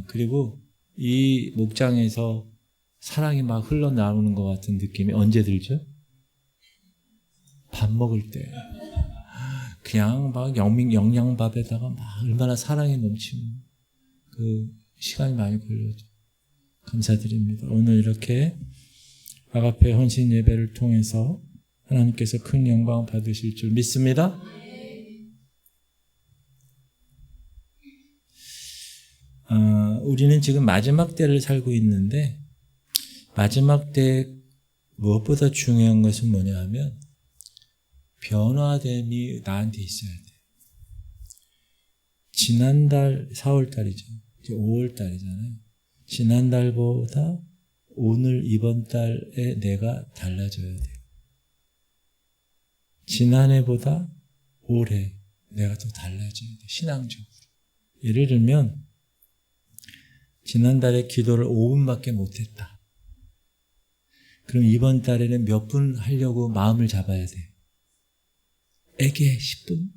그리고 이 목장에서 사랑이 막 흘러나오는 것 같은 느낌이 언제 들죠? 밥 먹을 때. 그냥 막 영양밥에다가 막 얼마나 사랑이 넘치는 그 시간이 많이 걸려죠. 감사드립니다. 오늘 이렇게 아가페 헌신 예배를 통해서 하나님께서 큰 영광 받으실 줄 믿습니다. 우리는 지금 마지막 때를 살고 있는데 마지막 때 무엇보다 중요한 것은 뭐냐 하면 변화됨이 나한테 있어야 돼. 지난달 4월달이죠. 이제 5월달이잖아요. 지난달보다 오늘 이번 달에 내가 달라져야 돼. 지난해보다 올해 내가 더 달라져야 돼. 신앙적으로. 예를 들면 지난달에 기도를 5분밖에 못했다. 그럼 이번 달에는 몇 분 하려고 마음을 잡아야 돼. 에게 10분?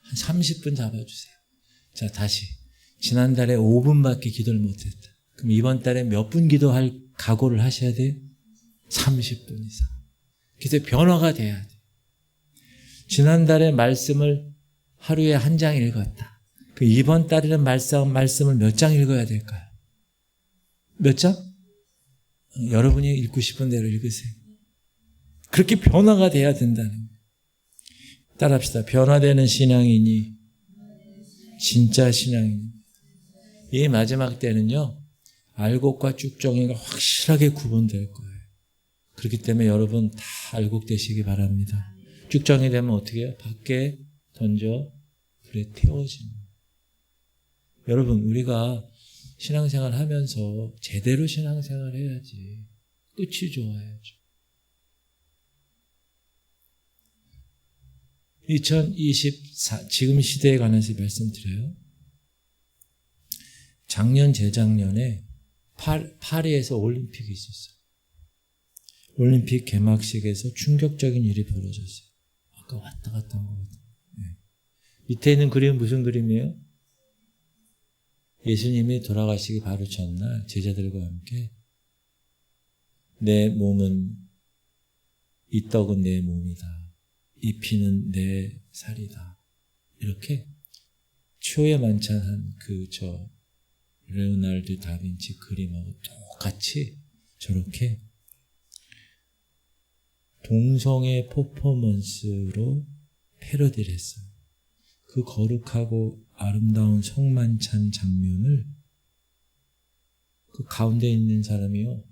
한 30분 잡아주세요. 자, 다시. 지난달에 5분밖에 기도를 못했다. 그럼 이번 달에 몇 분 기도할 각오를 하셔야 돼요? 30분 이상. 그래서 변화가 돼야 돼. 지난달에 말씀을 하루에 한 장 읽었다. 그 이번 달에는 말씀을 몇 장 읽어야 될까요? 몇 장? 여러분이 읽고 싶은 대로 읽으세요. 그렇게 변화가 돼야 된다는 거예요. 따라합시다. 변화되는 신앙이니 진짜 신앙이니. 이 마지막 때는요. 알곡과 쭉정이가 확실하게 구분될 거예요. 그렇기 때문에 여러분 다 알곡되시기 바랍니다. 쭉정이 되면 어떻게 해요? 밖에 던져 불에 태워집니다. 여러분 우리가 신앙생활 하면서 제대로 신앙생활 해야지. 끝이 좋아야죠. 2024 지금 시대에 관해서 말씀드려요. 작년 재작년에 파리에서 올림픽이 있었어요. 올림픽 개막식에서 충격적인 일이 벌어졌어요. 아까 왔다 갔다 한 것 같아요. 네. 밑에 있는 그림은 무슨 그림이에요? 예수님이 돌아가시기 바로 전날 제자들과 함께 내 몸은 이 떡은 내 몸이다. 이 피는 내 살이다. 이렇게 초회만찬한 레오나르도 다빈치 그림하고 똑같이 저렇게 동성애 퍼포먼스로 패러디를 했어요. 그 거룩하고 아름다운 성만찬 장면을 그 가운데 있는 사람이요.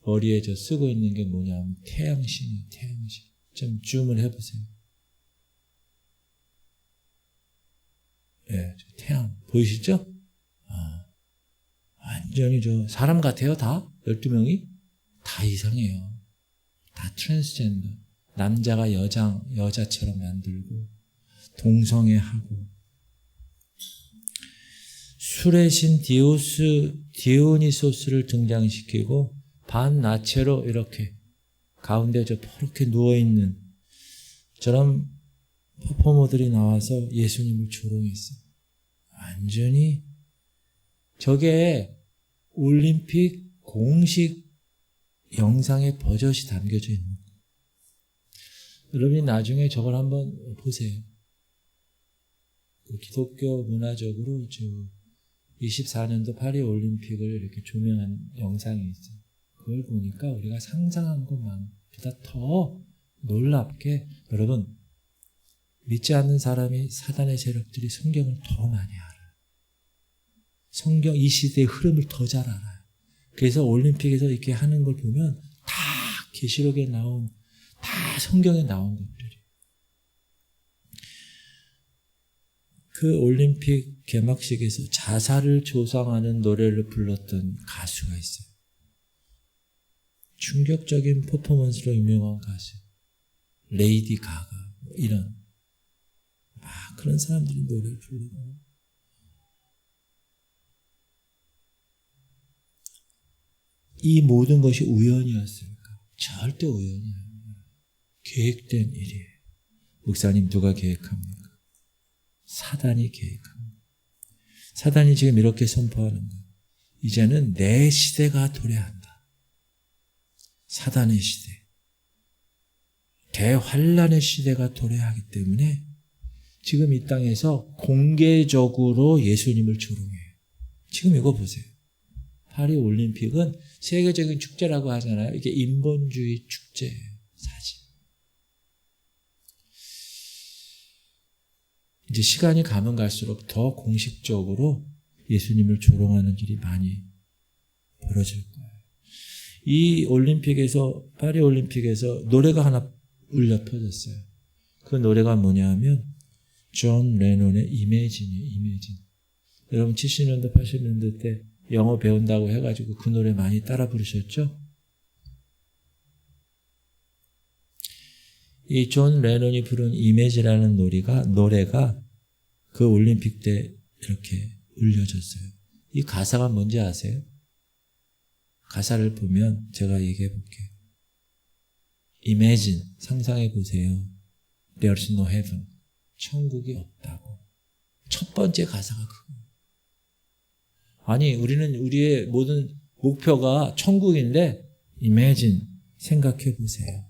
머리에 쓰고 있는 게 뭐냐면 태양신이에요. 태양신. 좀 줌을 해보세요. 예, 태양 보이시죠? 완전히 사람 같아요. 다 12명이 다 이상해요. 다 트랜스젠더. 남자가 여자처럼 만들고 동성애하고 술의 신 디오니소스를 등장시키고 반나체로 이렇게 가운데 포렇게 누워있는 저런 퍼포머들이 나와서 예수님을 조롱했어요. 완전히 저게 올림픽 공식 영상에 버젓이 담겨져 있는 거예요. 여러분이 나중에 저걸 한번 보세요. 기독교 문화적으로 24년도 파리 올림픽을 이렇게 조명한 영상이 있어요. 그걸 보니까 우리가 상상한 것보다 더 놀랍게 여러분 믿지 않는 사람이 사단의 세력들이 성경을 더 많이 알아요. 성경 이 시대의 흐름을 더 잘 알아요. 그래서 올림픽에서 이렇게 하는 걸 보면 다 계시록에 나온 다 성경에 나온 것들이에요. 그 올림픽 개막식에서 자살을 조성하는 노래를 불렀던 가수가 있어요. 충격적인 퍼포먼스로 유명한 가수. 레이디 가가 이런 그런 사람들이 노래를 부르고 이 모든 것이 우연이었을까? 절대 우연이 아니에요. 계획된 일이에요. 목사님 누가 계획합니까? 사단이 계획합니다. 사단이 지금 이렇게 선포하는 거예요. 이제는 내 시대가 도래한다. 사단의 시대. 대환란의 시대가 도래하기 때문에 지금 이 땅에서 공개적으로 예수님을 조롱해요. 지금 이거 보세요. 파리 올림픽은 세계적인 축제라고 하잖아요. 이게 인본주의 축제예요. 사실. 이제 시간이 가면 갈수록 더 공식적으로 예수님을 조롱하는 일이 많이 벌어질 거예요. 이 올림픽에서, 파리 올림픽에서 노래가 하나 울려 퍼졌어요. 그 노래가 뭐냐면 존 레논의 이매진이에요. 이매진. 여러분 70년대 80년대 때 영어 배운다고 해가지고 그 노래 많이 따라 부르셨죠? 이 존 레논이 부른 이매지라는 노래가 그 올림픽 때 이렇게 울려졌어요. 이 가사가 뭔지 아세요? 가사를 보면 제가 얘기해 볼게요. Imagine, 상상해 보세요. There's no heaven. 천국이 없다고. 첫 번째 가사가 그거예요. 아니, 우리의 모든 목표가 천국인데, Imagine, 생각해 보세요.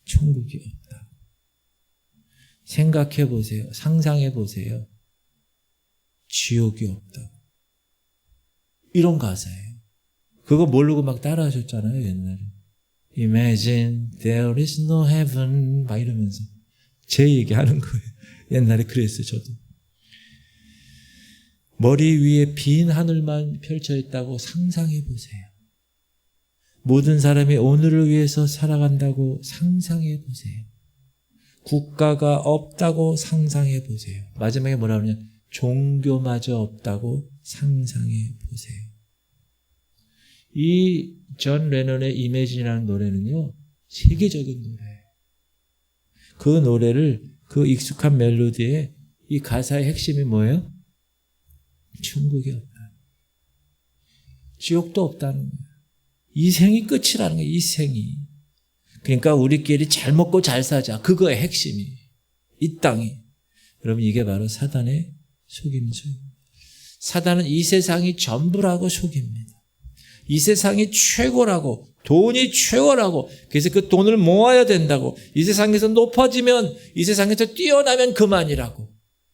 천국이 없다. 생각해 보세요. 상상해 보세요. 지옥이 없다. 이런 가사예요. 그거 모르고 막 따라 하셨잖아요, 옛날에. Imagine there is no heaven 막 이러면서 제 얘기하는 거예요. 옛날에 그랬어요, 저도. 머리 위에 빈 하늘만 펼쳐 있다고 상상해 보세요. 모든 사람이 오늘을 위해서 살아간다고 상상해 보세요. 국가가 없다고 상상해 보세요. 마지막에 뭐라 그러냐? 종교마저 없다고 상상해 보세요. 이 존 레논의 이매진이라는 노래는요, 세계적인 노래예요. 그 노래를, 그 익숙한 멜로디에 이 가사의 핵심이 뭐예요? 천국이 없다. 지옥도 없다는 거예요. 이 생이 끝이라는 거예요. 이 생이. 그러니까 우리끼리 잘 먹고 잘 사자. 그거의 핵심이. 이 땅이. 여러분 이게 바로 사단의 속임수예요. 사단은 이 세상이 전부라고 속입니다. 이 세상이 최고라고, 돈이 최고라고, 그래서 그 돈을 모아야 된다고, 이 세상에서 높아지면, 이 세상에서 뛰어나면 그만이라고.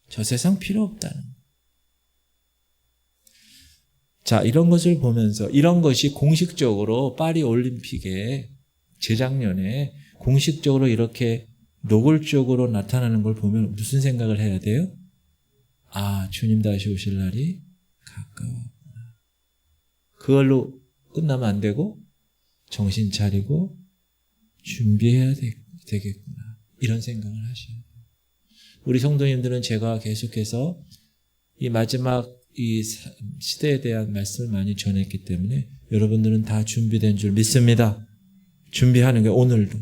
저 세상 필요 없다는 거예요. 자, 이런 것을 보면서 이런 것이 공식적으로 파리 올림픽에 재작년에 공식적으로 이렇게 노골적으로 나타나는 걸 보면 무슨 생각을 해야 돼요? 아, 주님 다시 오실 날이 가까워. 그걸로 끝나면 안 되고 정신 차리고 준비해야 되겠구나. 이런 생각을 하셔야 돼요. 우리 성도님들은 제가 계속해서 이 마지막 이 시대에 대한 말씀을 많이 전했기 때문에 여러분들은 다 준비된 줄 믿습니다. 준비하는 게 오늘도.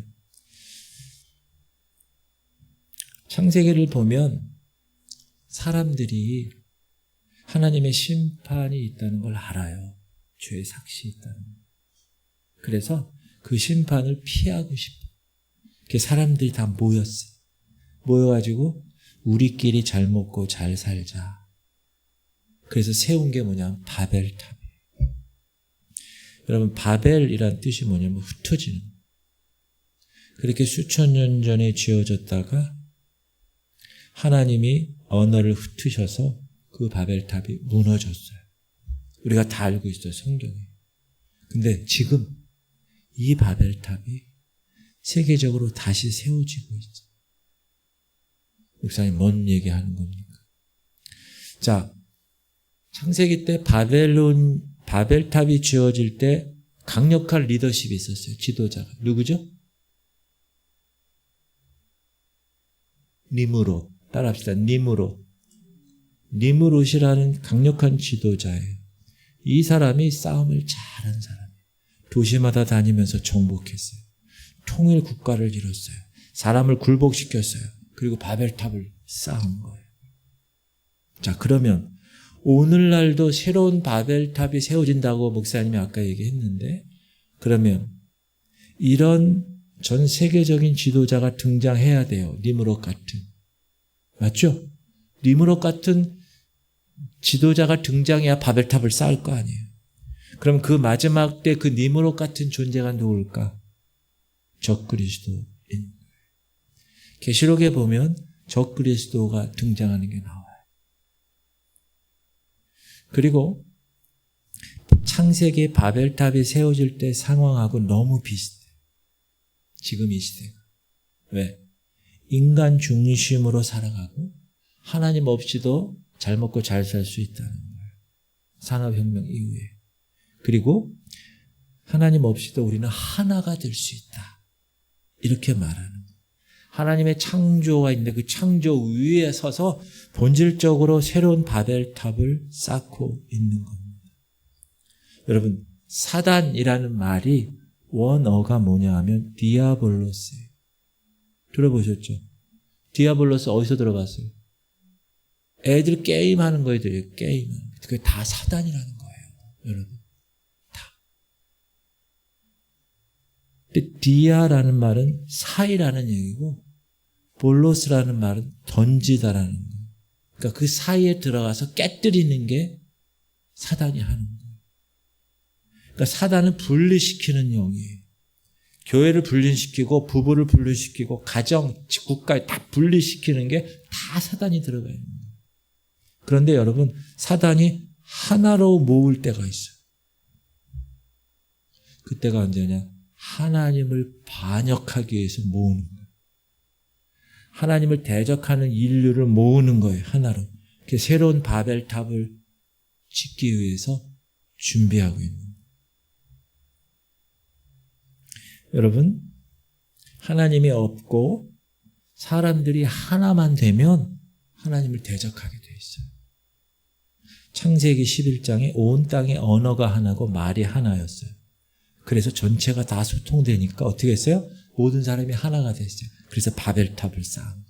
창세기를 보면 사람들이 하나님의 심판이 있다는 걸 알아요. 죄의 삭시 있다는 거. 그래서 그 심판을 피하고 싶어. 사람들이 다 모였어요. 모여가지고 우리끼리 잘 먹고 잘 살자. 그래서 세운 게 뭐냐면 바벨탑이에요. 여러분 바벨이란 뜻이 뭐냐면 흩어지는. 그렇게 수천 년 전에 지어졌다가 하나님이 언어를 흩으셔서 그 바벨탑이 무너졌어요. 우리가 다 알고 있어요, 성경에. 근데 지금 이 바벨탑이 세계적으로 다시 세워지고 있어요. 목사님, 뭔 얘기하는 겁니까? 자, 창세기 때 바벨탑이 지어질 때 강력한 리더십이 있었어요. 지도자가. 누구죠? 니므롯. 따라합시다. 니므롯이라는 강력한 지도자예요. 이 사람이 싸움을 잘한 사람이에요. 도시마다 다니면서 정복했어요. 통일 국가를 이뤘어요. 사람을 굴복시켰어요. 그리고 바벨탑을 쌓은 거예요. 자, 그러면 오늘날도 새로운 바벨탑이 세워진다고 목사님이 아까 얘기했는데, 그러면 이런 전 세계적인 지도자가 등장해야 돼요. 니므롯 같은. 맞죠? 니므롯 같은 지도자가 등장해야 바벨탑을 쌓을 거 아니에요. 그럼 그 마지막 때 그 니므롯 같은 존재가 누굴까? 적그리스도인. 계시록에 보면 적그리스도가 등장하는 게 나와요. 그리고 창세기 바벨탑이 세워질 때 상황하고 너무 비슷해요. 지금 이 시대가. 왜? 인간 중심으로 살아가고 하나님 없이도 잘 먹고 잘 살 수 있다는 거예요. 산업혁명 이후에. 그리고 하나님 없이도 우리는 하나가 될 수 있다. 이렇게 말하는 거예요. 하나님의 창조가 있는데 그 창조 위에 서서 본질적으로 새로운 바벨탑을 쌓고 있는 겁니다. 여러분, 사단이라는 말이 원어가 뭐냐 하면 디아볼로스예요. 들어보셨죠? 디아볼로스 어디서 들어봤어요? 애들 게임하는 거에 들어요. 게임. 그게 다 사단이라는 거예요. 여러분. 다. 근데 디아라는 말은 사이라는 얘기고 볼로스라는 말은 던지다라는 거예요. 그러니까 그 사이에 들어가서 깨뜨리는 게 사단이 하는 거예요. 그러니까 사단은 분리시키는 영이에요. 교회를 분리시키고 부부를 분리시키고 가정, 국가에 다 분리시키는 게 다 사단이 들어가 있는 거예요. 그런데 여러분, 사단이 하나로 모을 때가 있어요. 그때가 언제냐? 하나님을 반역하기 위해서 모으는 거예요. 하나님을 대적하는 인류를 모으는 거예요. 하나로. 새로운 바벨탑을 짓기 위해서 준비하고 있는 거예요. 여러분, 하나님이 없고 사람들이 하나만 되면 하나님을 대적하게 돼 있어요. 창세기 11장에 온 땅의 언어가 하나고 말이 하나였어요. 그래서 전체가 다 소통되니까 어떻게 했어요? 모든 사람이 하나가 됐어요. 그래서 바벨탑을 쌓은 거예요.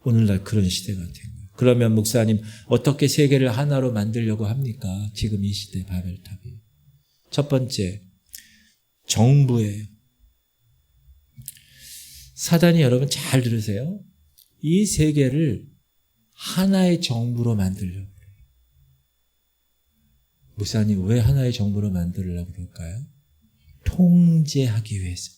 오늘날 그런 시대가 된 거예요. 그러면 목사님, 어떻게 세계를 하나로 만들려고 합니까? 지금 이 시대 바벨탑이. 첫 번째, 정부예요. 사단이 여러분 잘 들으세요. 이 세계를 하나의 정부로 만들려고 그래요. 목사님, 왜 하나의 정부로 만들려고 그럴까요? 통제하기 위해서,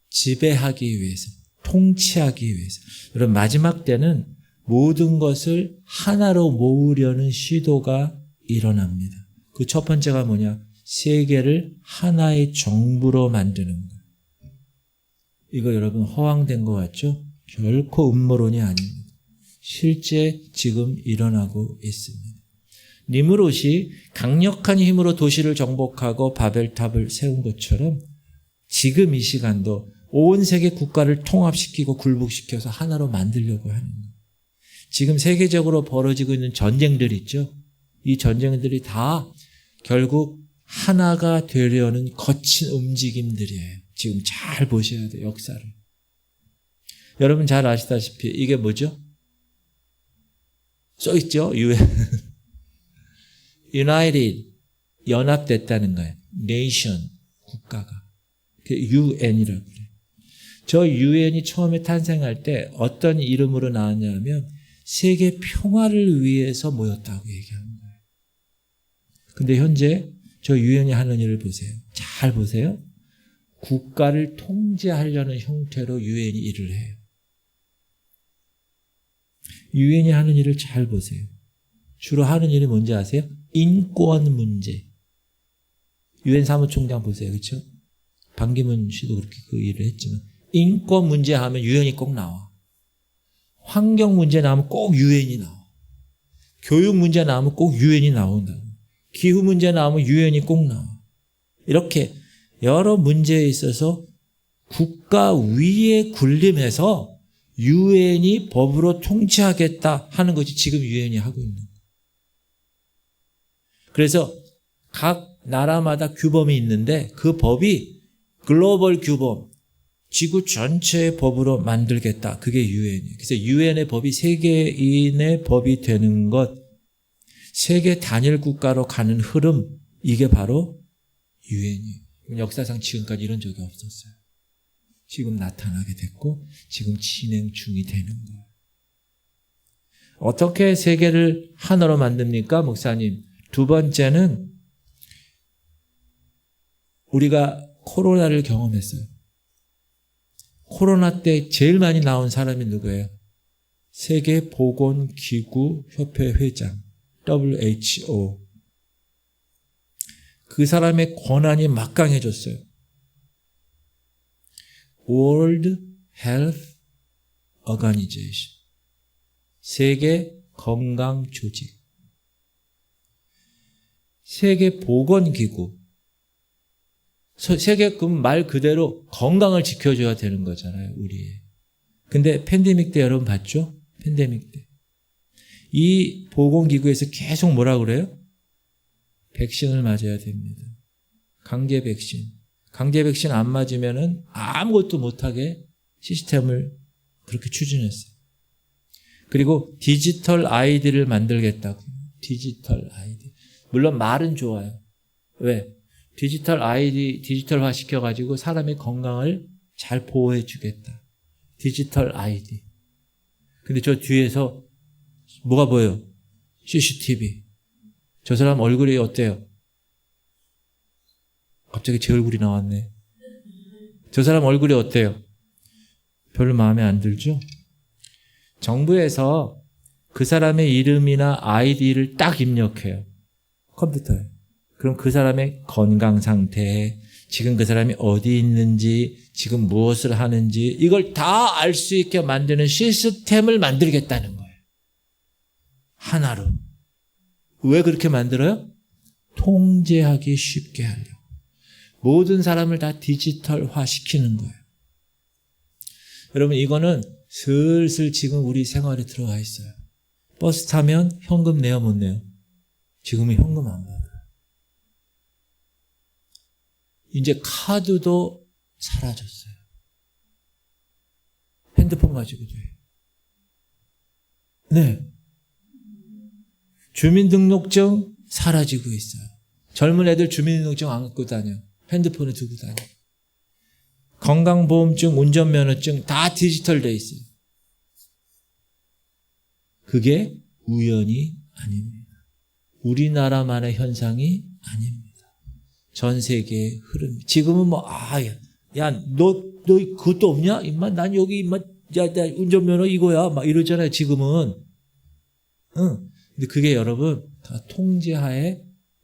지배하기 위해서, 통치하기 위해서. 여러분, 마지막 때는 모든 것을 하나로 모으려는 시도가 일어납니다. 그 첫 번째가 뭐냐? 세계를 하나의 정부로 만드는 거예요. 이거 여러분 허황된 것 같죠? 결코 음모론이 아닙니다. 실제 지금 일어나고 있습니다. 니므롯이 강력한 힘으로 도시를 정복하고 바벨탑을 세운 것처럼 지금 이 시간도 온 세계 국가를 통합시키고 굴복시켜서 하나로 만들려고 하는 거예요. 지금 세계적으로 벌어지고 있는 전쟁들 있죠? 이 전쟁들이 다 결국 하나가 되려는 거친 움직임들이에요. 지금 잘 보셔야 돼요, 역사를. 여러분 잘 아시다시피 이게 뭐죠? 써있죠? United, 연합됐다는 거예요. Nation, 국가가. UN이라고 그래요. 저 UN이 처음에 탄생할 때 어떤 이름으로 나왔냐면 세계 평화를 위해서 모였다고 얘기하는 거예요. 근데 현재 저 UN이 하는 일을 보세요. 잘 보세요. 국가를 통제하려는 형태로 UN이 일을 해요. UN이 하는 일을 잘 보세요. 주로 하는 일이 뭔지 아세요? 인권 문제. UN 사무총장 보세요. 그렇죠? 반기문 씨도 그렇게 그 일을 했지만 인권 문제 하면 UN이 꼭 나와. 환경 문제 나오면 꼭 UN이 나와. 교육 문제 나오면 꼭 UN이 나온다. 기후 문제 나오면 UN이 꼭 나와. 이렇게 여러 문제에 있어서 국가 위에 군림해서 UN이 법으로 통치하겠다 하는 것이 지금 UN이 하고 있는 거예요. 그래서 각 나라마다 규범이 있는데 그 법이 글로벌 규범, 지구 전체의 법으로 만들겠다. 그게 UN이에요. 그래서 UN의 법이 세계인의 법이 되는 것, 세계 단일 국가로 가는 흐름, 이게 바로 UN이에요. 역사상 지금까지 이런 적이 없었어요. 지금 나타나게 됐고 지금 진행 중이 되는 거예요. 어떻게 세계를 하나로 만듭니까, 목사님? 두 번째는 우리가 코로나를 경험했어요. 코로나 때 제일 많이 나온 사람이 누구예요? 세계보건기구 협회 회장, WHO. 그 사람의 권한이 막강해졌어요. World Health Organization. 세계 건강 조직. 세계 보건기구. 세계 말 그대로 건강을 지켜줘야 되는 거잖아요, 우리. 근데 팬데믹 때 여러분 봤죠? 팬데믹 때. 이 보건기구에서 계속 뭐라 그래요? 백신을 맞아야 됩니다. 강제 백신. 강제 백신 안 맞으면은 아무것도 못하게 시스템을 그렇게 추진했어요. 그리고 디지털 아이디를 만들겠다고. 디지털 아이디. 물론 말은 좋아요. 왜? 디지털 아이디 디지털화 시켜가지고 사람의 건강을 잘 보호해 주겠다. 디지털 아이디. 근데 저 뒤에서 뭐가 보여요? CCTV. 저 사람 얼굴이 어때요? 갑자기 제 얼굴이 나왔네. 저 사람 얼굴이 어때요? 별로 마음에 안 들죠? 정부에서 그 사람의 이름이나 아이디를 딱 입력해요. 컴퓨터에. 그럼 그 사람의 건강 상태, 지금 그 사람이 어디 있는지, 지금 무엇을 하는지 이걸 다 알 수 있게 만드는 시스템을 만들겠다는 거예요. 하나로. 왜 그렇게 만들어요? 통제하기 쉽게 하려고. 모든 사람을 다 디지털화 시키는 거예요. 여러분 이거는 슬슬 지금 우리 생활에 들어와 있어요. 버스 타면 현금 내요, 못 내요? 지금은 현금 안 받아요. 이제 카드도 사라졌어요. 핸드폰 가지고도 해요. 네. 주민등록증 사라지고 있어요. 젊은 애들 주민등록증 안 갖고 다녀. 핸드폰에 두고 다녀. 건강보험증, 운전면허증 다 디지털 돼 있어요. 그게 우연이 아닙니다. 우리나라만의 현상이 아닙니다. 전 세계의 흐름. 지금은 너 그것도 없냐? 임마, 난 여기 임마, 나 운전면허 이거야. 막 이러잖아요, 지금은. 응. 근데 그게 여러분, 다 통제하에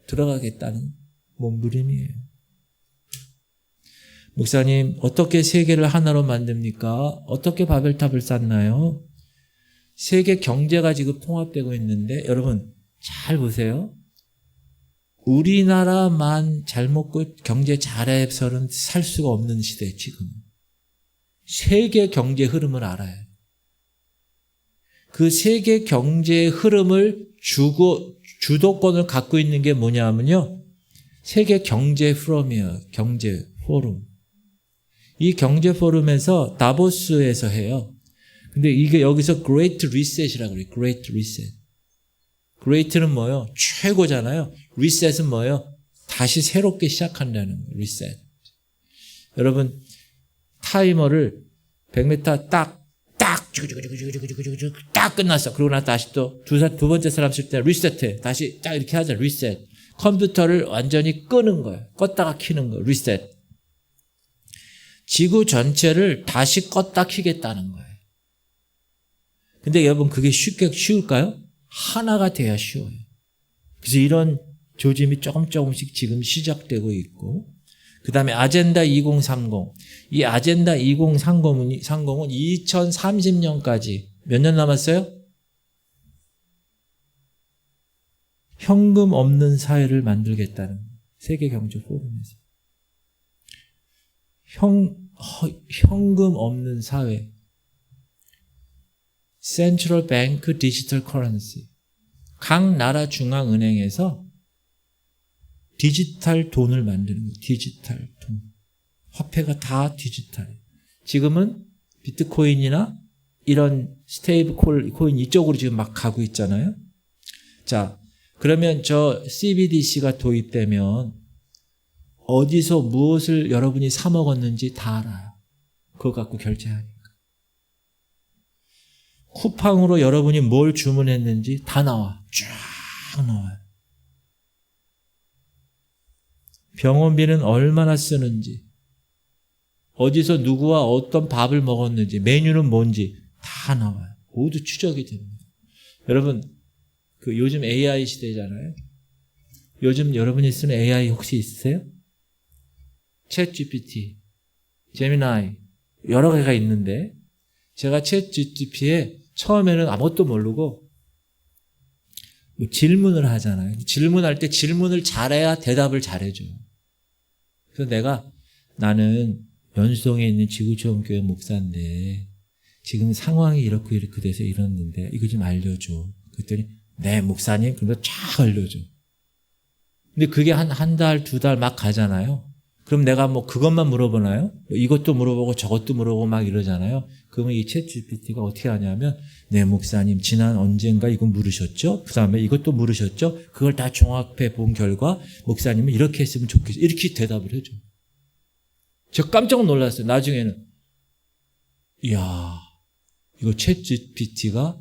들어가겠다는 몸부림이에요. 목사님, 어떻게 세계를 하나로 만듭니까? 어떻게 바벨탑을 쌓나요? 세계 경제가 지금 통합되고 있는데, 여러분, 잘 보세요. 우리나라만 잘 먹고 경제 잘해서는 살 수가 없는 시대에 지금. 세계 경제 흐름을 알아야 해요. 그 세계 경제의 흐름을 주도권을 갖고 있는 게 뭐냐면요. 세계 경제 포럼이에요. 경제 포럼. 이 경제 포럼에서 다보스에서 해요. 근데 이게 여기서 Great Reset이라고 그래요. Great Reset. Great는 뭐예요? 최고잖아요. Reset은 뭐예요? 다시 새롭게 시작한다는 거예요. Reset. 여러분 타이머를 100m 딱 끝났어. 그러고 나서 다시 또 두 번째 사람 쓸 때 리셋해. 다시 딱 이렇게 하자. 리셋. 컴퓨터를 완전히 끄는 거예요. 껐다가 켜는 거예요. 리셋. 지구 전체를 다시 껐다 켜겠다는 거예요. 근데 여러분 그게 쉬울까요? 하나가 돼야 쉬워요. 그래서 이런 조짐이 조금씩 지금 시작되고 있고, 그 다음에 아젠다 2030. 이 아젠다 2030은 2030년까지 몇 년 남았어요? 현금 없는 사회를 만들겠다는 세계경제포럼에서. 현금 없는 사회. Central Bank Digital Currency. 각 나라 중앙은행에서 디지털 돈을 만드는 거예요. 디지털 돈. 화폐가 다 디지털이에요. 지금은 비트코인이나 이런 스테이블 코인 이쪽으로 지금 막 가고 있잖아요. 자, 그러면 저 CBDC가 도입되면 어디서 무엇을 여러분이 사 먹었는지 다 알아요. 그거 갖고 결제하니까. 쿠팡으로 여러분이 뭘 주문했는지 다 나와. 쫙 나와요. 병원비는 얼마나 쓰는지, 어디서 누구와 어떤 밥을 먹었는지, 메뉴는 뭔지 다 나와요. 모두 추적이 됩니다. 여러분, 요즘 AI 시대잖아요. 요즘 여러분이 쓰는 AI 혹시 있으세요? 챗 GPT, 제미나이, 여러 개가 있는데, 제가 챗 GPT에 처음에는 아무것도 모르고 질문을 하잖아요. 질문할 때 질문을 잘해야 대답을 잘해줘요. 그래서 나는 연수동에 있는 지구촌교회 목사인데 지금 상황이 이렇게 돼서 이랬는데 이거 좀 알려줘. 그랬더니 네 목사님, 그러면서 쫙 알려줘. 근데 그게 한 달, 두 달 막 가잖아요. 그럼 내가 뭐 그것만 물어보나요? 이것도 물어보고 저것도 물어보고 막 이러잖아요. 그러면 이 챗 GPT가 어떻게 하냐면 네 목사님 지난 언젠가 이거 물으셨죠? 그 다음에 이것도 물으셨죠? 그걸 다 종합해 본 결과 목사님은 이렇게 했으면 좋겠어요. 이렇게 대답을 해줘. 저 깜짝 놀랐어요. 나중에는 이야, 이거 챗 GPT가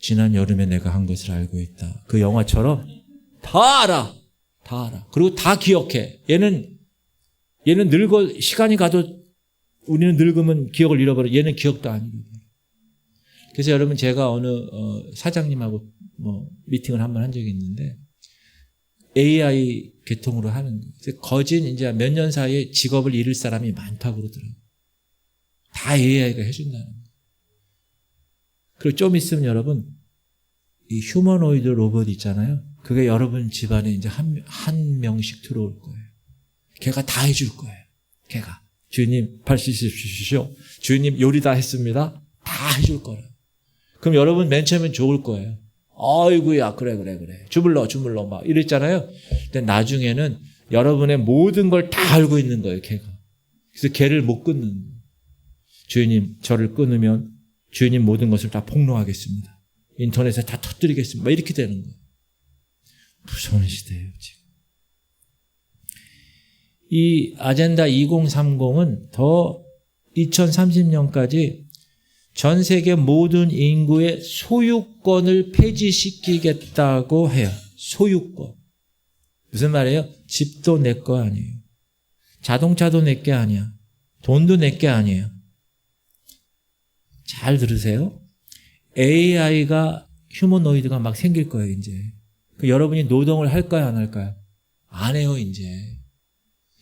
지난 여름에 내가 한 것을 알고 있다. 그 영화처럼 다 알아. 다 알아. 그리고 다 기억해. 얘는 시간이 가도 우리는 늙으면 기억을 잃어버려. 얘는 기억도 안 잃어버려. 그래서 여러분 제가 어느 사장님하고 미팅을 한번 한 적이 있는데 AI 계통으로 하는 거예요. 그래서 거진 이제 몇 년 사이에 직업을 잃을 사람이 많다고 그러더라고요. 다 AI가 해준다는 거예요. 그리고 좀 있으면 여러분 이 휴머노이드 로봇 있잖아요. 그게 여러분 집안에 이제 한 명씩 들어올 거예요. 걔가 다 해줄 거예요. 걔가. 주님, 발 씻으십시오. 주님, 요리 다 했습니다. 다 해줄 거라. 그럼 여러분 맨 처음엔 좋을 거예요. 아이고야, 그래. 주물러, 막 이랬잖아요. 근데 나중에는 여러분의 모든 걸 다 알고 있는 거예요, 걔가. 그래서 걔를 못 끊는 거예요. 주님, 저를 끊으면 주님 모든 것을 다 폭로하겠습니다. 인터넷에 다 터뜨리겠습니다. 이렇게 되는 거예요. 무서운 시대예요, 지금. 이 아젠다 2030은 더 2030년까지 전 세계 모든 인구의 소유권을 폐지시키겠다고 해요. 소유권. 무슨 말이에요? 집도 내 거 아니에요. 자동차도 내 게 아니야. 돈도 내 게 아니에요. 잘 들으세요. AI가 휴머노이드가 막 생길 거예요, 이제. 여러분이 노동을 할까요, 안 할까요? 안 해요, 이제.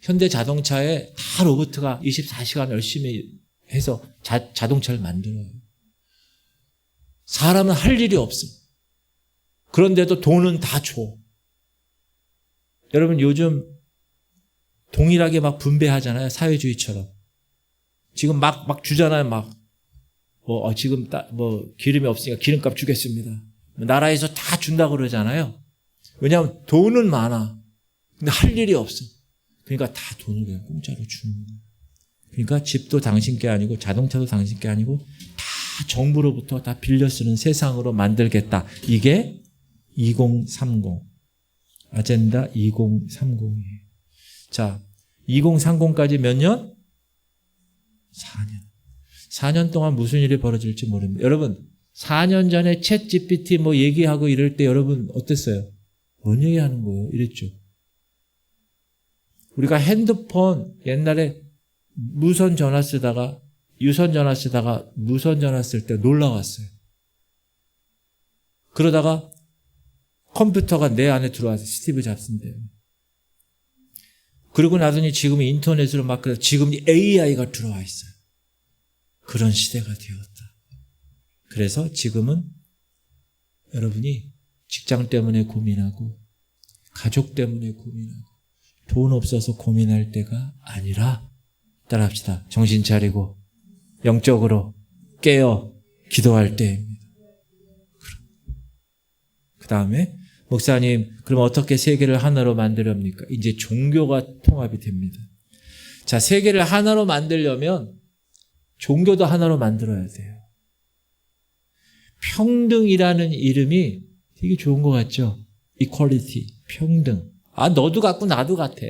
현대 자동차에 다 로봇가 24시간 열심히 해서 자동차를 만들어요. 사람은 할 일이 없어. 그런데도 돈은 다 줘. 여러분 요즘 동일하게 막 분배하잖아요, 사회주의처럼. 지금 막 주잖아요, 막. 지금 기름이 없으니까 기름값 주겠습니다. 나라에서 다 준다고 그러잖아요. 왜냐하면 돈은 많아. 근데 할 일이 없어. 그러니까 다 돈을 그냥 공짜로 주는 거예요. 그러니까 집도 당신 게 아니고 자동차도 당신 게 아니고 다 정부로부터 다 빌려 쓰는 세상으로 만들겠다. 이게 2030. 아젠다 2030이에요. 자, 2030까지 몇 년? 4년. 4년 동안 무슨 일이 벌어질지 모릅니다. 여러분, 4년 전에 챗 GPT 얘기하고 이럴 때 여러분 어땠어요? 뭔 얘기하는 거예요? 이랬죠. 우리가 핸드폰 옛날에 무선 전화 쓰다가 유선 전화 쓰다가 무선 전화 쓸 때 놀라웠어요. 그러다가 컴퓨터가 내 안에 들어와서 스티브 잡스인데. 그러고 나더니 지금 인터넷으로 막 지금 AI가 들어와 있어요. 그런 시대가 되었다. 그래서 지금은 여러분이 직장 때문에 고민하고 가족 때문에 고민하고 돈 없어서 고민할 때가 아니라 따라합시다. 정신 차리고 영적으로 깨어 기도할 때입니다. 그 다음에 목사님 그럼 어떻게 세계를 하나로 만들렵니까? 이제 종교가 통합이 됩니다. 자, 세계를 하나로 만들려면 종교도 하나로 만들어야 돼요. 평등이라는 이름이 되게 좋은 것 같죠? equality, 평등. 아, 너도 같고 나도 같아.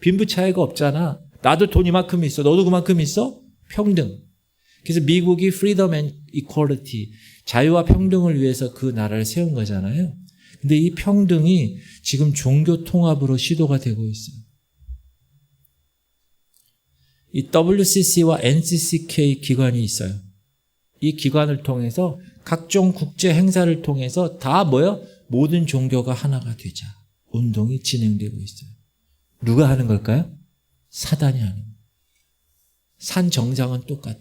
빈부 차이가 없잖아. 나도 돈 이만큼 있어. 너도 그만큼 있어? 평등. 그래서 미국이 freedom and equality, 자유와 평등을 위해서 그 나라를 세운 거잖아요. 근데 이 평등이 지금 종교 통합으로 시도가 되고 있어요. 이 WCC와 NCCK 기관이 있어요. 이 기관을 통해서 각종 국제 행사를 통해서 다 뭐요? 모든 종교가 하나가 되자 운동이 진행되고 있어요. 누가 하는 걸까요? 사단이 하는 거예요. 산 정상은 똑같아.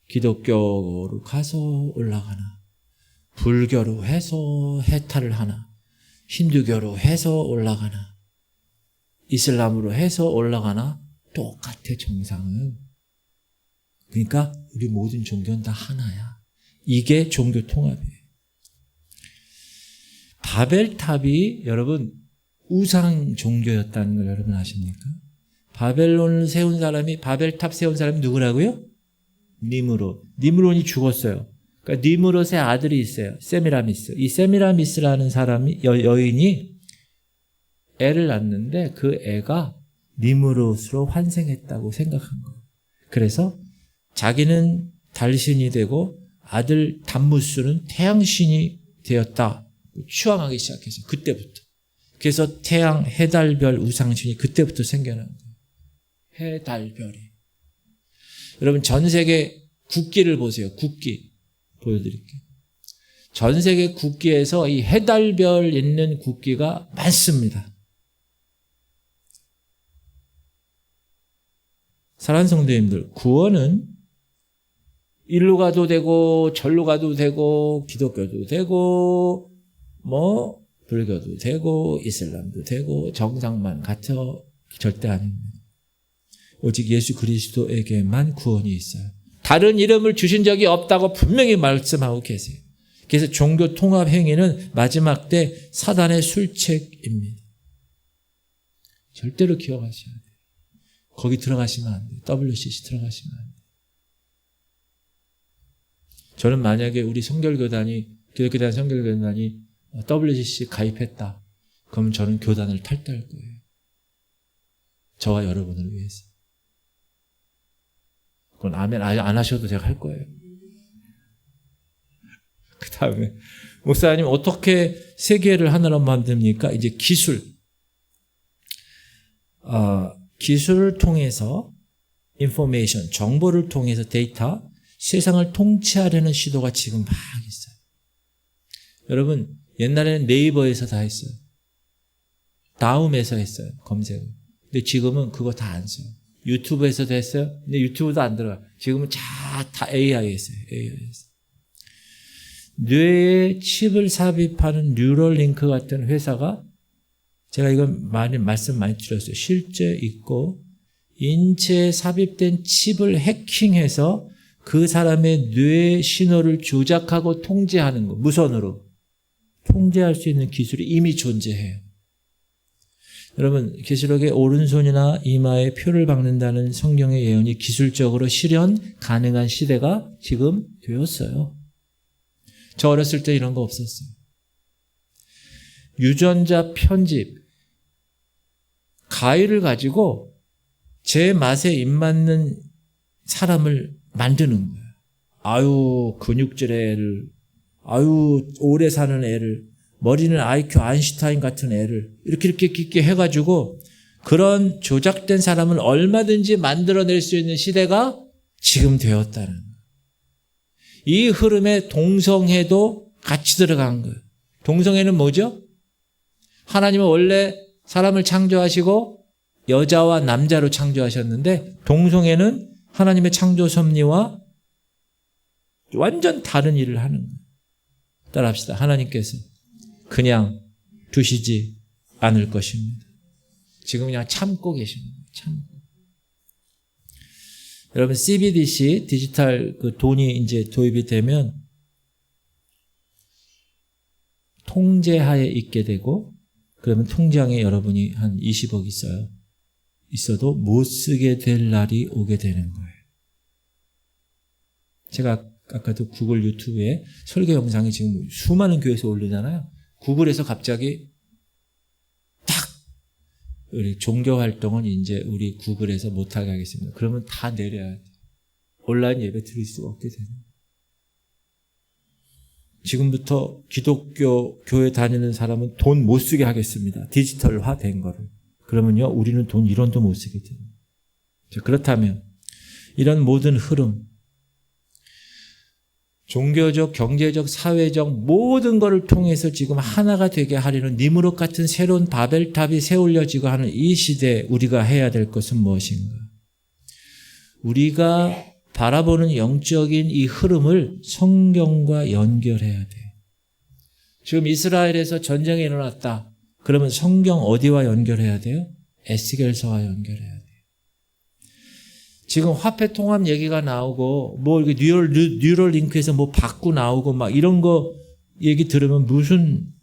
기독교로 가서 올라가나, 불교로 해서 해탈을 하나, 힌두교로 해서 올라가나, 이슬람으로 해서 올라가나 똑같아 정상은. 그러니까 우리 모든 종교는 다 하나야. 이게 종교 통합이에요. 바벨탑이 여러분 우상 종교였다는 걸 여러분 아십니까? 바벨론을 세운 사람이, 바벨탑 세운 사람이 누구라고요? 니므롯이 죽었어요. 그러니까 니므롯의 아들이 있어요. 세미라미스. 이 세미라미스라는 사람이 여인이 애를 낳는데 그 애가 니므롯으로 환생했다고 생각한 거예요. 그래서 자기는 달신이 되고 아들 담무스는 태양신이 되었다. 추앙하기 시작했어요. 그때부터. 그래서 태양, 해달별 우상신이 그때부터 생겨난 거예요. 해달별이. 여러분 전 세계 국기를 보세요. 국기 보여드릴게요. 전 세계 국기에서 이 해달별 있는 국기가 많습니다. 사랑하는 성도님들, 구원은 일로 가도 되고 절로 가도 되고 기독교도 되고 뭐 불교도 되고 이슬람도 되고 정상만 같아 절대 아닙니다. 오직 예수 그리스도에게만 구원이 있어요. 다른 이름을 주신 적이 없다고 분명히 말씀하고 계세요. 그래서 종교 통합 행위는 마지막 때 사단의 술책입니다. 절대로 기억하셔야 돼요. 거기 들어가시면 안 돼요. WCC 들어가시면 안 돼요. 저는 만약에 우리 성결교단이, 기독교단 성결교단이 WCC 가입했다. 그러면 저는 교단을 탈퇴할 거예요. 저와 여러분을 위해서. 그건 아멘 안 하셔도 제가 할 거예요. 그 다음에 목사님 어떻게 세계를 하나로 만듭니까? 이제 기술을 통해서 인포메이션, 정보를 통해서 데이터, 세상을 통치하려는 시도가 지금 막 있어요. 여러분 옛날에는 네이버에서 다 했어요. 다음에서 했어요. 검색을. 근데 지금은 그거 다 안 써요. 유튜브에서도 했어요. 근데 유튜브도 안 들어가. 지금은 다 AI에서 해요. AI에서. 뇌에 칩을 삽입하는 뉴럴링크 같은 회사가, 제가 이건 말씀 많이 드렸어요. 실제 있고, 인체에 삽입된 칩을 해킹해서 그 사람의 뇌 신호를 조작하고 통제하는 거, 무선으로 통제할 수 있는 기술이 이미 존재해요. 여러분 계시록의 오른손이나 이마에 표를 박는다는 성경의 예언이 기술적으로 실현 가능한 시대가 지금 되었어요. 저 어렸을 때 이런 거 없었어요. 유전자 편집, 가위를 가지고 제 맛에 입맞는 사람을 만드는 거예요. 아유 근육질의 애를, 아유 오래 사는 애를, 머리는 IQ 아인슈타인 같은 애를 이렇게 해가지고 그런 조작된 사람을 얼마든지 만들어낼 수 있는 시대가 지금 되었다는 거예요. 이 흐름에 동성애도 같이 들어간 거예요. 동성애는 뭐죠? 하나님은 원래 사람을 창조하시고 여자와 남자로 창조하셨는데 동성애는 하나님의 창조 섭리와 완전 다른 일을 하는 거예요. 따라합시다. 하나님께서 그냥 두시지 않을 것입니다. 지금 그냥 참고 계십니다. 참고. 여러분 CBDC 디지털 그 돈이 이제 도입이 되면 통제하에 있게 되고, 그러면 통장에 여러분이 한 20억 있어도 못 쓰게 될 날이 오게 되는 거예요. 제가 아까도 구글 유튜브에 설교 영상이 지금 수많은 교회에서 올리잖아요. 구글에서 갑자기 딱 우리 종교 활동은 이제 우리 구글에서 못하게 하겠습니다. 그러면 다 내려야 돼요. 온라인 예배 드릴 수가 없게 되는 거예요. 지금부터 기독교 교회 다니는 사람은 돈 못 쓰게 하겠습니다. 디지털화 된 거를. 그러면요, 우리는 돈 1원도 못 쓰게 됩니다. 그렇다면 이런 모든 흐름, 종교적, 경제적, 사회적 모든 것을 통해서 지금 하나가 되게 하려는 니무롯 같은 새로운 바벨탑이 세울려지고 하는 이 시대에 우리가 해야 될 것은 무엇인가? 우리가 바라보는 영적인 이 흐름을 성경과 연결해야 돼요. 지금 이스라엘에서 전쟁이 일어났다. 그러면 성경 어디와 연결해야 돼요? 에스겔서와 연결해야 돼요. 지금 화폐 통합 얘기가 나오고 뭐 이렇게 뉴럴링크에서 뭐 받고 나오고 막 이런 거 얘기 들으면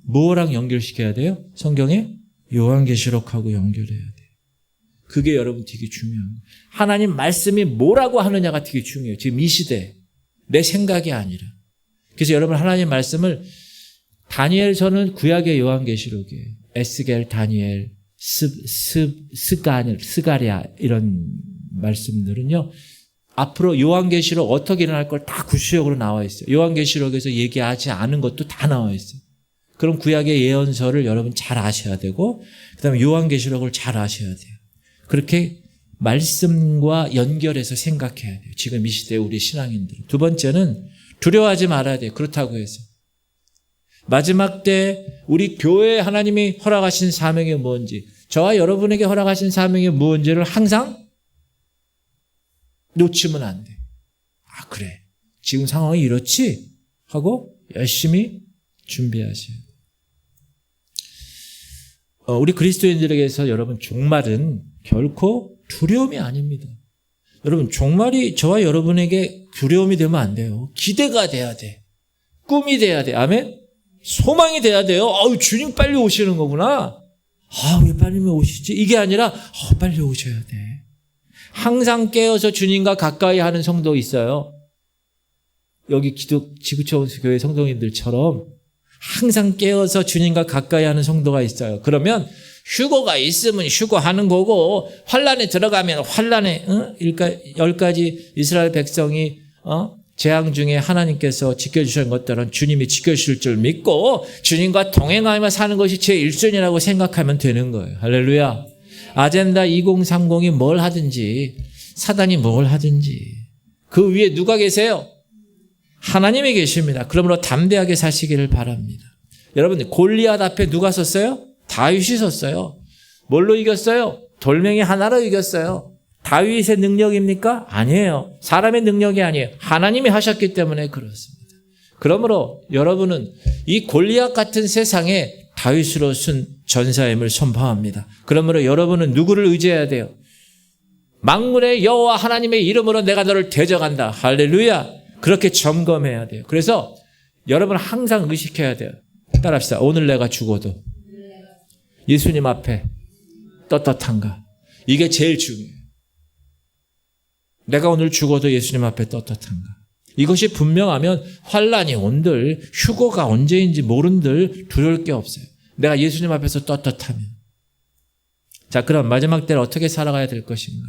뭐랑 연결시켜야 돼요? 성경에 요한계시록하고 연결해야 돼요. 그게 여러분 되게 중요한 거예요. 하나님 말씀이 뭐라고 하느냐가 되게 중요해요. 지금 이 시대 내 생각이 아니라. 그래서 여러분 하나님 말씀을 다니엘서는 구약의 요한계시록이에요. 에스겔, 다니엘, 스가랴 이런 말씀들은요. 앞으로 요한계시록 어떻게 일어날 걸 다 구체적으로 나와 있어요. 요한계시록에서 얘기하지 않은 것도 다 나와 있어요. 그럼 구약의 예언서를 여러분 잘 아셔야 되고 그다음에 요한계시록을 잘 아셔야 돼요. 그렇게 말씀과 연결해서 생각해야 돼요. 지금 이 시대에 우리 신앙인들은. 두 번째는 두려워하지 말아야 돼요. 그렇다고 해서. 마지막 때 우리 교회에 하나님이 허락하신 사명이 뭔지, 저와 여러분에게 허락하신 사명이 뭔지를 항상 놓치면 안 돼. 아, 그래. 지금 상황이 이렇지? 하고 열심히 준비하셔야 돼요. 우리 그리스도인들에게서 여러분 종말은 결코 두려움이 아닙니다. 여러분 종말이 저와 여러분에게 두려움이 되면 안 돼요. 기대가 돼야 돼. 꿈이 돼야 돼. 아멘? 소망이 돼야 돼요. 주님 빨리 오시는 거구나. 왜 빨리 오시지? 이게 아니라 빨리 오셔야 돼. 항상 깨어서 주님과 가까이 하는 성도 있어요. 여기 지구촌 교회 성도님들처럼 항상 깨어서 주님과 가까이 하는 성도가 있어요. 그러면 휴거가 있으면 휴거하는 거고 환란에 들어가면 환란에 10가지 이스라엘 백성이 재앙 중에 하나님께서 지켜주신 것들은 주님이 지켜주실 줄 믿고 주님과 동행하며 사는 것이 제 1순위라고 생각하면 되는 거예요. 할렐루야. 아젠다 2030이 뭘 하든지 사단이 뭘 하든지 그 위에 누가 계세요? 하나님이 계십니다. 그러므로 담대하게 사시기를 바랍니다. 여러분 골리앗 앞에 누가 섰어요? 다윗이 섰어요. 뭘로 이겼어요? 돌멩이 하나로 이겼어요. 다윗의 능력입니까? 아니에요. 사람의 능력이 아니에요. 하나님이 하셨기 때문에 그렇습니다. 그러므로 여러분은 이 골리앗 같은 세상에 다윗으로 쓴 전사임을 선포합니다. 그러므로 여러분은 누구를 의지해야 돼요? 만군의 여호와 하나님의 이름으로 내가 너를 대적한다. 할렐루야. 그렇게 점검해야 돼요. 그래서 여러분 항상 의식해야 돼요. 따라합시다. 오늘 내가 죽어도 예수님 앞에 떳떳한가? 이게 제일 중요해요. 내가 오늘 죽어도 예수님 앞에 떳떳한가? 이것이 분명하면 환란이 온들 휴거가 언제인지 모른들 두려울 게 없어요. 내가 예수님 앞에서 떳떳하면. 자, 그럼 마지막 때를 어떻게 살아가야 될 것인가?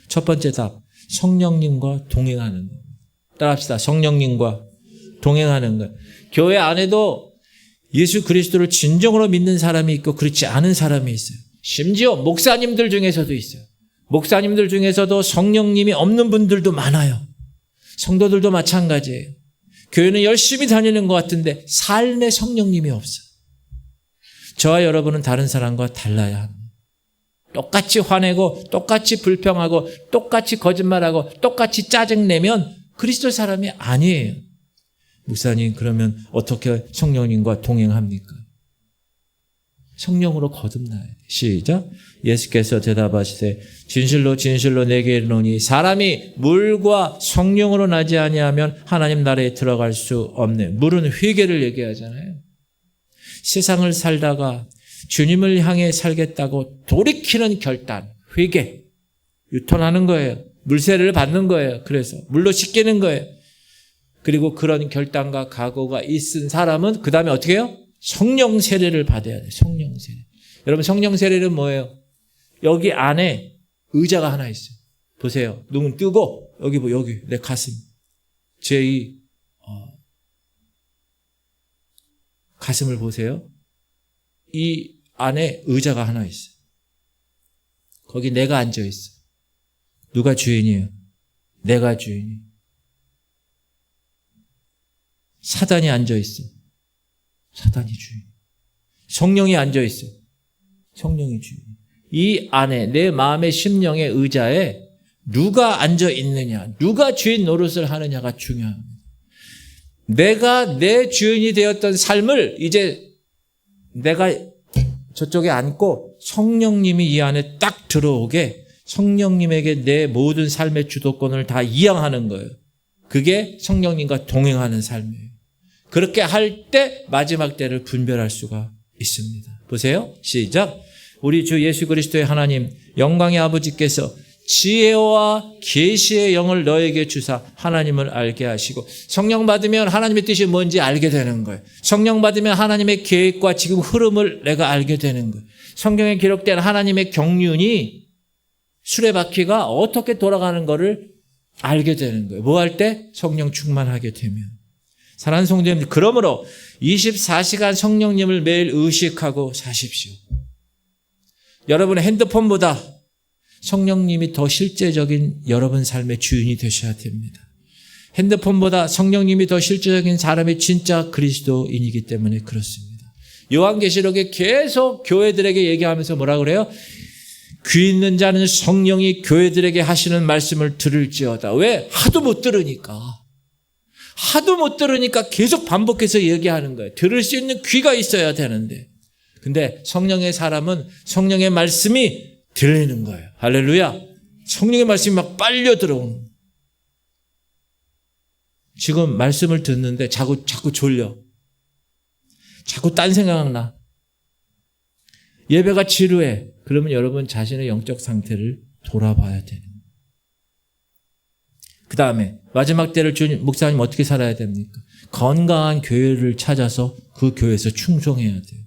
첫 번째 답, 성령님과 동행하는 것. 따라합시다. 성령님과 동행하는 것. 교회 안에도 예수 그리스도를 진정으로 믿는 사람이 있고 그렇지 않은 사람이 있어요. 심지어 목사님들 중에서도 있어요. 목사님들 중에서도 성령님이 없는 분들도 많아요. 성도들도 마찬가지예요. 교회는 열심히 다니는 것 같은데 삶에 성령님이 없어요. 저와 여러분은 다른 사람과 달라야 합니다. 똑같이 화내고 똑같이 불평하고 똑같이 거짓말하고 똑같이 짜증내면 그리스도 사람이 아니에요. 목사님 그러면 어떻게 성령님과 동행합니까? 성령으로 거듭나야 돼. 시작. 예수께서 대답하시되 진실로 진실로 내게 이르노니 사람이 물과 성령으로 나지 아니하면 하나님 나라에 들어갈 수 없네. 물은 회개를 얘기하잖아요. 세상을 살다가 주님을 향해 살겠다고 돌이키는 결단, 회개, 유턴하는 거예요. 물세례를 받는 거예요. 그래서 물로 씻기는 거예요. 그리고 그런 결단과 각오가 있은 사람은 그 다음에 어떻게 해요? 성령 세례를 받아야 돼요. 성령 세례. 여러분 성령 세례는 뭐예요? 여기 안에 의자가 하나 있어요. 보세요. 눈 뜨고 여기 내 가슴. 제2 가슴을 보세요. 이 안에 의자가 하나 있어요. 거기 내가 앉아 있어. 누가 주인이에요? 내가 주인이에요. 사단이 앉아 있어. 사단이 주인. 성령이 앉아 있어. 성령이 주인. 이 안에 내 마음의 심령의 의자에 누가 앉아 있느냐, 누가 주인 노릇을 하느냐가 중요합니다. 내가 내 주인이 되었던 삶을 이제 내가 저쪽에 앉고 성령님이 이 안에 딱 들어오게 성령님에게 내 모든 삶의 주도권을 다 이양하는 거예요. 그게 성령님과 동행하는 삶이에요. 그렇게 할 때 마지막 때를 분별할 수가 있습니다. 보세요. 시작. 우리 주 예수 그리스도의 하나님 영광의 아버지께서 지혜와 계시의 영을 너에게 주사 하나님을 알게 하시고, 성령 받으면 하나님의 뜻이 뭔지 알게 되는 거예요. 성령 받으면 하나님의 계획과 지금 흐름을 내가 알게 되는 거예요. 성경에 기록된 하나님의 경륜이 수레바퀴가 어떻게 돌아가는 것을 알게 되는 거예요. 뭐 할 때? 성령 충만하게 되면. 사랑하는 성도님들, 그러므로 24시간 성령님을 매일 의식하고 사십시오. 여러분의 핸드폰보다 성령님이 더 실제적인 여러분 삶의 주인이 되셔야 됩니다. 핸드폰보다 성령님이 더 실제적인 사람이 진짜 그리스도인이기 때문에 그렇습니다. 요한계시록에 계속 교회들에게 얘기하면서 뭐라 그래요? 귀 있는 자는 성령이 교회들에게 하시는 말씀을 들을지어다. 왜? 하도 못 들으니까. 하도 못 들으니까 계속 반복해서 얘기하는 거예요. 들을 수 있는 귀가 있어야 되는데. 근데 성령의 사람은 성령의 말씀이 들리는 거예요. 할렐루야. 성령의 말씀이 막 빨려 들어오는 거예요. 지금 말씀을 듣는데 자꾸 졸려. 자꾸 딴 생각나. 예배가 지루해. 그러면 여러분 자신의 영적 상태를 돌아봐야 되는 거예요. 그 다음에 마지막 때를 주님, 목사님 어떻게 살아야 됩니까? 건강한 교회를 찾아서 그 교회에서 충성해야 돼요.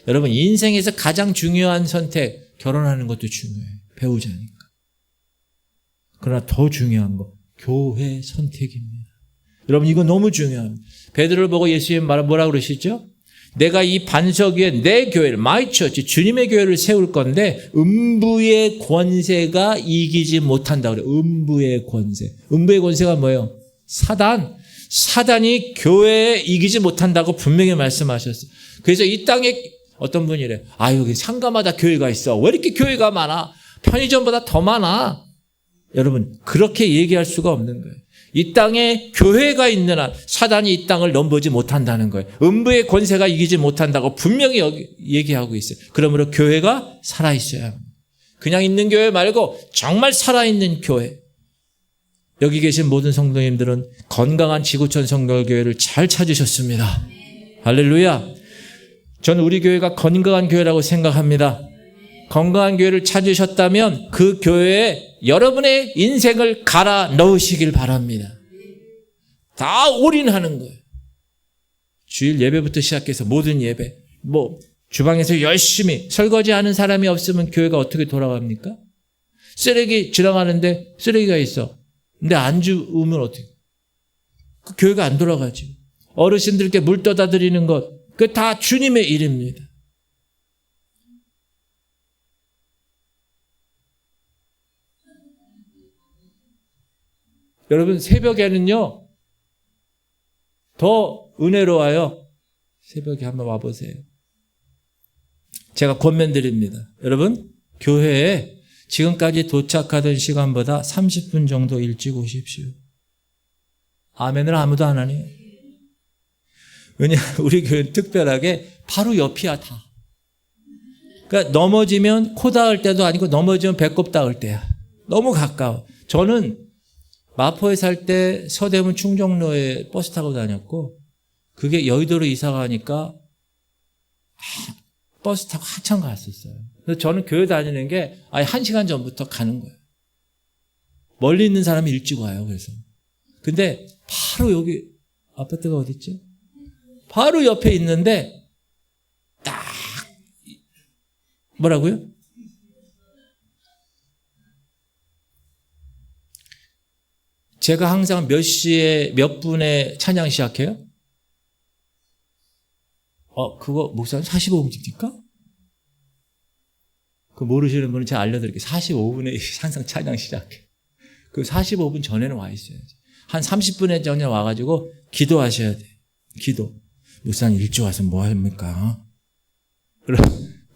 여러분 인생에서 가장 중요한 선택, 결혼하는 것도 중요해요. 배우자니까. 그러나 더 중요한 거, 교회 선택입니다. 여러분 이거 너무 중요합니다. 베드로를 보고 예수님 뭐라 그러시죠? 내가 이 반석 위에 내 교회를, my church, 주님의 교회를 세울 건데 음부의 권세가 이기지 못한다 그래요. 음부의 권세. 음부의 권세가 뭐예요? 사단이 교회에 이기지 못한다고 분명히 말씀하셨어요. 그래서 이 땅에 어떤 분이 이래. 여기 상가마다 교회가 있어. 왜 이렇게 교회가 많아? 편의점보다 더 많아. 여러분 그렇게 얘기할 수가 없는 거예요. 이 땅에 교회가 있는 한 사단이 이 땅을 넘보지 못한다는 거예요. 음부의 권세가 이기지 못한다고 분명히 얘기하고 있어요. 그러므로 교회가 살아있어야 합니다. 그냥 있는 교회 말고 정말 살아있는 교회. 여기 계신 모든 성도님들은 건강한 지구촌 성결교회를 잘 찾으셨습니다. 할렐루야. 저는 우리 교회가 건강한 교회라고 생각합니다. 건강한 교회를 찾으셨다면 그 교회에 여러분의 인생을 갈아 넣으시길 바랍니다. 다 올인하는 거예요. 주일 예배부터 시작해서 모든 예배, 주방에서 열심히 설거지하는 사람이 없으면 교회가 어떻게 돌아갑니까? 쓰레기 지나가는데 쓰레기가 있어. 근데 안 주우면 어떻게? 그 교회가 안 돌아가지. 어르신들께 물 떠다 드리는 것, 그 다 주님의 일입니다. 여러분 새벽에는요 더 은혜로워요. 새벽에 한번 와보세요. 제가 권면드립니다. 여러분 교회에 지금까지 도착하던 시간보다 30분 정도 일찍 오십시오. 아멘을 아무도 안 하네요. 왜냐하면 우리 교회는 특별하게 바로 옆이야 다. 그러니까 넘어지면 코 닿을 때도 아니고 넘어지면 배꼽 닿을 때야. 너무 가까워. 저는 마포에 살 때 서대문 충정로에 버스 타고 다녔고 그게 여의도로 이사 가니까 버스 타고 한참 갔었어요. 그래서 저는 교회 다니는 게 아예 1시간 전부터 가는 거예요. 멀리 있는 사람이 일찍 와요. 그래서. 근데 바로 여기 아파트가 어디 있죠? 바로 옆에 있는데 딱 뭐라고요? 제가 항상 몇 시에 몇 분에 찬양 시작해요? 그거 목사님 45분입니까? 그거 모르시는 분은 제가 알려드릴게요. 45분에 항상 찬양 시작해. 그 45분 전에는 와 있어야지. 한 30분에 전에 와가지고 기도하셔야 돼. 기도. 목사님 일찍 와서 뭐 합니까? 그럼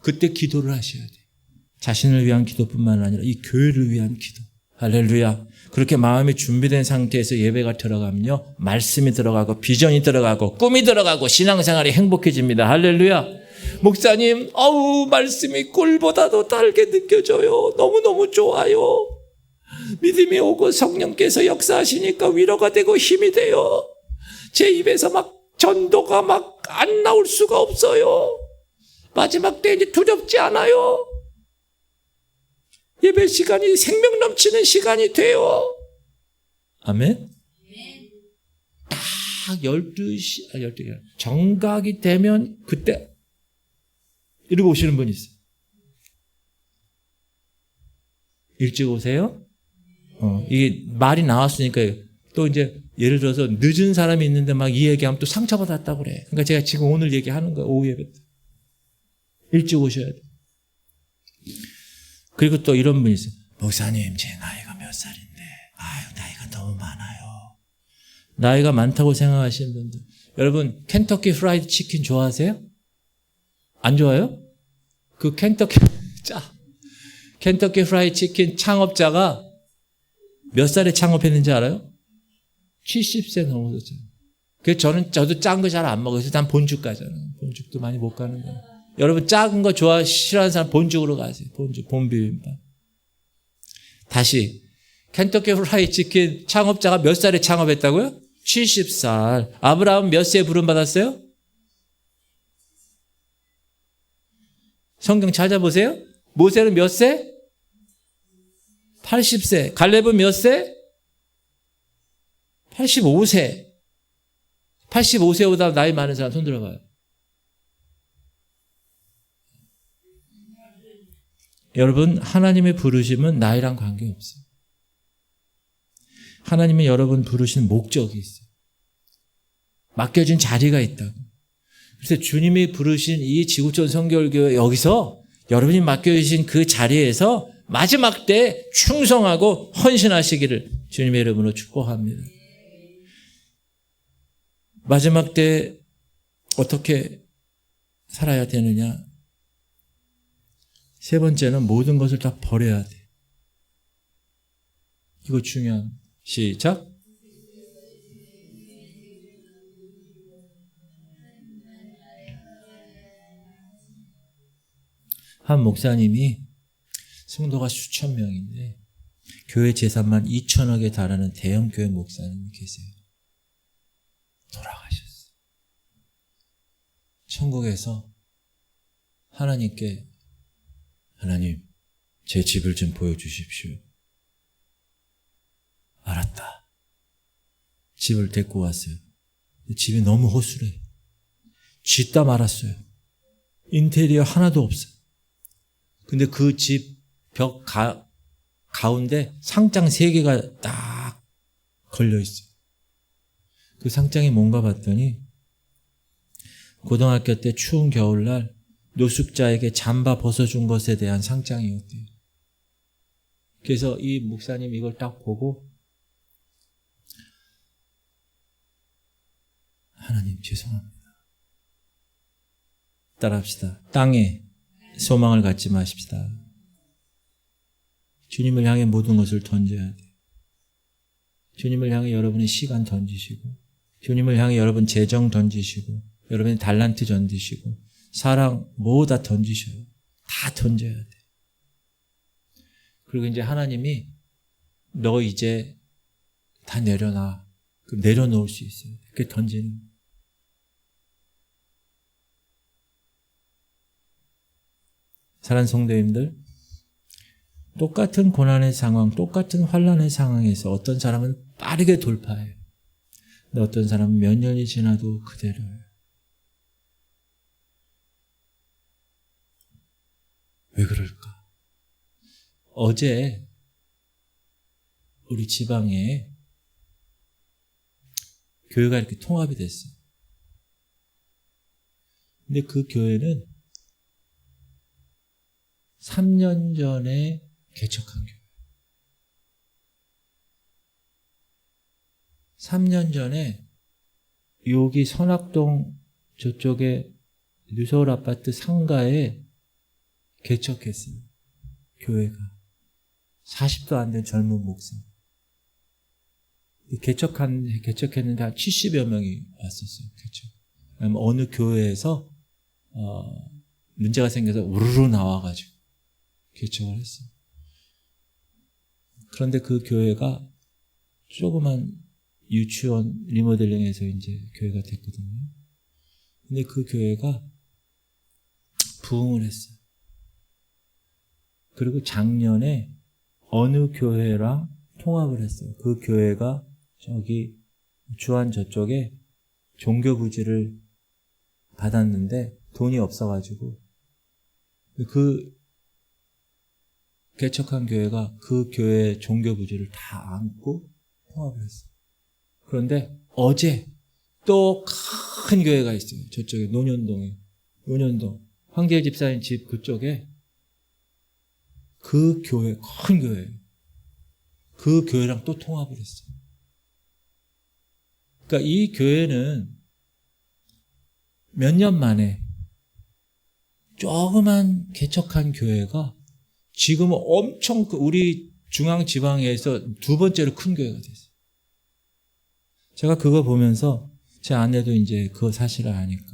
그때 기도를 하셔야 돼. 자신을 위한 기도뿐만 아니라 이 교회를 위한 기도. 할렐루야. 그렇게 마음이 준비된 상태에서 예배가 들어가면요, 말씀이 들어가고 비전이 들어가고 꿈이 들어가고 신앙생활이 행복해집니다. 할렐루야. 목사님, 말씀이 꿀보다도 달게 느껴져요. 너무너무 좋아요. 믿음이 오고 성령께서 역사하시니까 위로가 되고 힘이 돼요. 제 입에서 막 전도가 막 안 나올 수가 없어요. 마지막 때 이제 두렵지 않아요. 예배 시간이 생명 넘치는 시간이 돼요. 아멘. 딱 12시, 12시 정각이 되면 그때 이러고 오시는 분이 있어요. 일찍 오세요? 이게 말이 나왔으니까 또 이제 예를 들어서 늦은 사람이 있는데 막 이 얘기하면 또 상처받았다고 그래. 그러니까 제가 지금 오늘 얘기하는 거예요. 오후 예배 때. 일찍 오셔야 돼. 그리고 또 이런 분이 있어요. 목사님, 제 나이가 몇 살인데, 나이가 너무 많아요. 나이가 많다고 생각하시는 분들. 여러분, 켄터키 프라이드 치킨 좋아하세요? 안 좋아요? 그 켄터키 프라이드 치킨 창업자가 몇 살에 창업했는지 알아요? 70세 넘어섰어요. 그래서 저도 짠 거 잘 안 먹어서 난 본죽 가잖아요. 본죽도 많이 못 가는 거예요. 여러분, 작은 거 싫어하는 사람 본죽으로 가세요. 본비빔밥. 다시, 켄터키 프라이드 치킨 창업자가 몇 살에 창업했다고요? 70살. 아브라함 몇 세에 부름받았어요? 성경 찾아보세요. 모세는 몇 세? 80세. 갈렙은 몇 세? 85세. 85세보다 나이 많은 사람 손 들어봐요. 여러분, 하나님의 부르심은 나이랑 관계없어요. 하나님이 여러분 부르신 목적이 있어요. 맡겨진 자리가 있다고. 그래서 주님이 부르신 이 지구촌 성결교회 여기서 여러분이 맡겨주신 그 자리에서 마지막 때 충성하고 헌신하시기를 주님의 이름으로 축복합니다. 마지막 때 어떻게 살아야 되느냐? 세 번째는 모든 것을 다 버려야 돼. 이거 중요한. 시작. 한 목사님이 성도가 수천 명인데 교회 재산만 2천억에 달하는 대형 교회 목사님이 계세요. 돌아가셨어요. 천국에서 하나님께 하나님, 제 집을 좀 보여주십시오. 알았다. 집을 데리고 왔어요. 집이 너무 허술해. 짓다 말았어요. 인테리어 하나도 없어요. 근데 그 집 벽 가운데 상장 3개가 딱 걸려 있어요. 그 상장이 뭔가 봤더니 고등학교 때 추운 겨울날 노숙자에게 잠바 벗어준 것에 대한 상장이었대요. 그래서 이 목사님 이걸 딱 보고 하나님 죄송합니다. 따라합시다. 땅에 소망을 갖지 마십시다. 주님을 향해 모든 것을 던져야 돼요. 주님을 향해 여러분의 시간 던지시고, 주님을 향해 여러분 재정 던지시고, 여러분의 달란트 던지시고, 사랑 뭐 다 던지셔요. 다 던져야 돼. 그리고 이제 하나님이 너 이제 다 내려놔. 그럼 내려놓을 수 있어요. 그렇게 던지는. 사랑하는 성도님들, 똑같은 고난의 상황, 똑같은 환난의 상황에서 어떤 사람은 빠르게 돌파해요. 근데 어떤 사람은 몇 년이 지나도 그대로예요. 왜 그럴까? 어제 우리 지방에 교회가 이렇게 통합이 됐어요. 근데 그 교회는 3년 전에 개척한 교회. 3년 전에 여기 선악동 저쪽에 뉴서울 아파트 상가에 개척했어요. 교회가. 40도 안 된 젊은 목사. 개척했는데 한 70여 명이 왔었어요. 개척. 어느 교회에서 문제가 생겨서 우르르 나와가지고 개척을 했어요. 그런데 그 교회가 조그만 유치원 리모델링해서 이제 교회가 됐거든요. 근데 그 교회가 부흥을 했어요. 그리고 작년에 어느 교회랑 통합을 했어요. 그 교회가 저기 주안 저쪽에 종교부지를 받았는데 돈이 없어가지고 그 개척한 교회가 그 교회의 종교부지를 다 안고 통합을 했어요. 그런데 어제 또 큰 교회가 있어요. 저쪽에 논현동 황재일 집사님 집 그쪽에 그 교회, 큰 교회예요. 그 교회랑 또 통합을 했어요. 그러니까 이 교회는 몇 년 만에 조그만 개척한 교회가 지금은 엄청 우리 중앙지방에서 두 번째로 큰 교회가 됐어요. 제가 그거 보면서 제 아내도 이제 그 사실을 아니까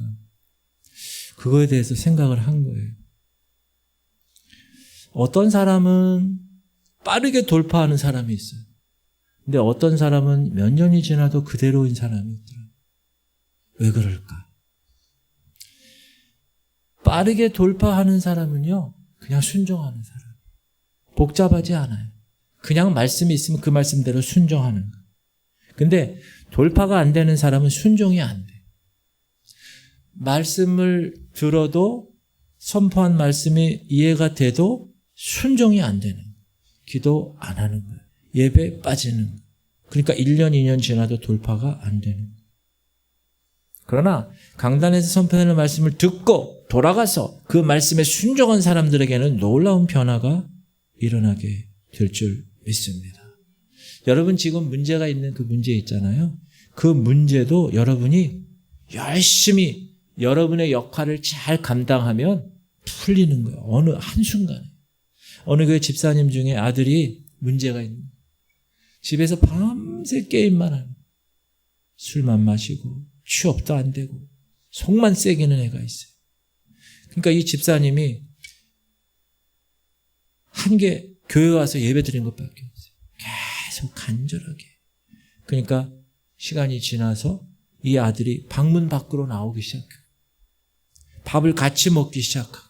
그거에 대해서 생각을 한 거예요. 어떤 사람은 빠르게 돌파하는 사람이 있어요. 근데 어떤 사람은 몇 년이 지나도 그대로인 사람이 있더라고요. 왜 그럴까? 빠르게 돌파하는 사람은요, 그냥 순종하는 사람. 복잡하지 않아요. 그냥 말씀이 있으면 그 말씀대로 순종하는 거예요. 근데 돌파가 안 되는 사람은 순종이 안 돼. 말씀을 들어도 선포한 말씀이 이해가 돼도 순종이 안 되는 거예요. 기도 안 하는 거예요. 예배 빠지는 거예요. 그러니까 1년, 2년 지나도 돌파가 안 되는 거예요. 그러나 강단에서 선포하는 말씀을 듣고 돌아가서 그 말씀에 순종한 사람들에게는 놀라운 변화가 일어나게 될 줄 믿습니다. 여러분 지금 문제가 있는 그 문제 있잖아요. 그 문제도 여러분이 열심히 여러분의 역할을 잘 감당하면 풀리는 거예요. 어느 한순간에. 어느 교회 집사님 중에 아들이 문제가 있는 거예요. 집에서 밤새 게임만 하는 거예요. 술만 마시고 취업도 안 되고 속만 새기는 애가 있어요. 그러니까 이 집사님이 한개 교회 와서 예배 드린 것밖에 없어요. 계속 간절하게. 그러니까 시간이 지나서 이 아들이 방문 밖으로 나오기 시작해요. 밥을 같이 먹기 시작하고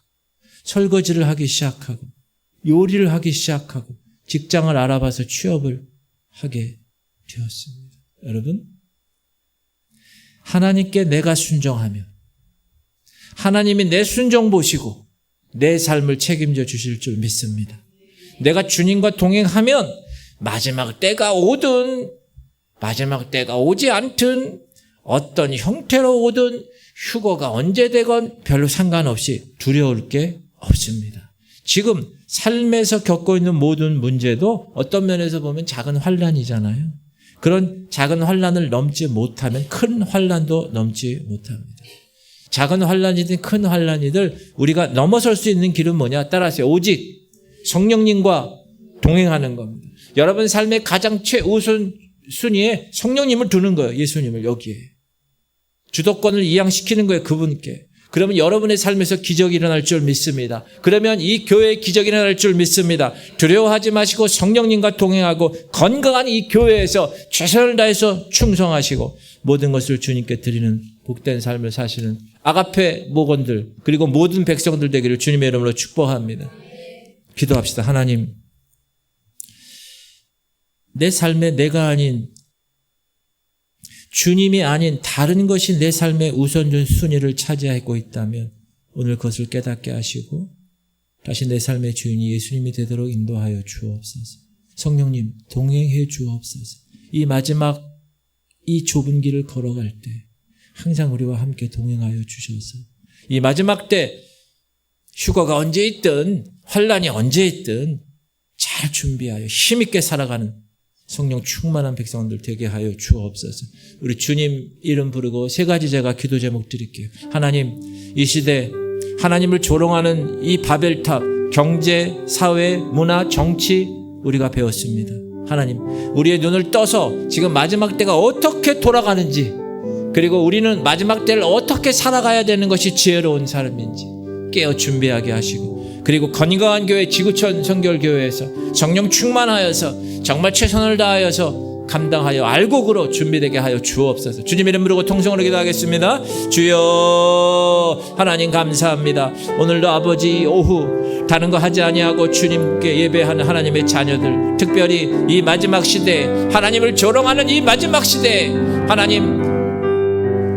설거지를 하기 시작하고 요리를 하기 시작하고 직장을 알아봐서 취업을 하게 되었습니다. 여러분, 하나님께 내가 순종하면 하나님이 내 순종 보시고 내 삶을 책임져 주실 줄 믿습니다. 내가 주님과 동행하면 마지막 때가 오든 마지막 때가 오지 않든 어떤 형태로 오든 휴거가 언제 되건 별로 상관없이 두려울 게 없습니다. 지금 삶에서 겪고 있는 모든 문제도 어떤 면에서 보면 작은 환난이잖아요. 그런 작은 환난을 넘지 못하면 큰 환난도 넘지 못합니다. 작은 환난이든 큰 환난이든 우리가 넘어설 수 있는 길은 뭐냐? 따라하세요. 오직 성령님과 동행하는 겁니다. 여러분 삶의 가장 최우선 순위에 성령님을 두는 거예요. 예수님을 여기에. 주도권을 이양시키는 거예요. 그분께. 그러면 여러분의 삶에서 기적이 일어날 줄 믿습니다. 그러면 이 교회에 기적이 일어날 줄 믿습니다. 두려워하지 마시고 성령님과 동행하고 건강한 이 교회에서 최선을 다해서 충성하시고 모든 것을 주님께 드리는 복된 삶을 사시는 아가페 목원들 그리고 모든 백성들 되기를 주님의 이름으로 축복합니다. 기도합시다. 하나님, 내 삶에 내가 아닌 주님이 아닌 다른 것이 내 삶의 우선순위 순위를 차지하고 있다면 오늘 그것을 깨닫게 하시고 다시 내 삶의 주인이 예수님이 되도록 인도하여 주옵소서. 성령님 동행해 주옵소서. 이 마지막 이 좁은 길을 걸어갈 때 항상 우리와 함께 동행하여 주셔서 이 마지막 때 휴거가 언제 있든 환란이 언제 있든 잘 준비하여 힘있게 살아가는 성령 충만한 백성들 되게 하여 주옵소서. 우리 주님 이름 부르고 세 가지 제가 기도 제목 드릴게요. 하나님, 이 시대 하나님을 조롱하는 이 바벨탑, 경제, 사회, 문화, 정치 우리가 배웠습니다. 하나님, 우리의 눈을 떠서 지금 마지막 때가 어떻게 돌아가는지, 그리고 우리는 마지막 때를 어떻게 살아가야 되는 것이 지혜로운 삶인지 깨어 준비하게 하시고, 그리고 건강한 교회 지구촌 성결교회에서 성령 충만하여서 정말 최선을 다하여서 감당하여 알곡으로 준비되게 하여 주옵소서. 주님 이름 부르고 통성으로 기도하겠습니다. 주여, 하나님 감사합니다. 오늘도 아버지 오후 다른 거 하지 아니하고 주님께 예배하는 하나님의 자녀들, 특별히 이 마지막 시대에 하나님을 조롱하는 이 마지막 시대에 하나님,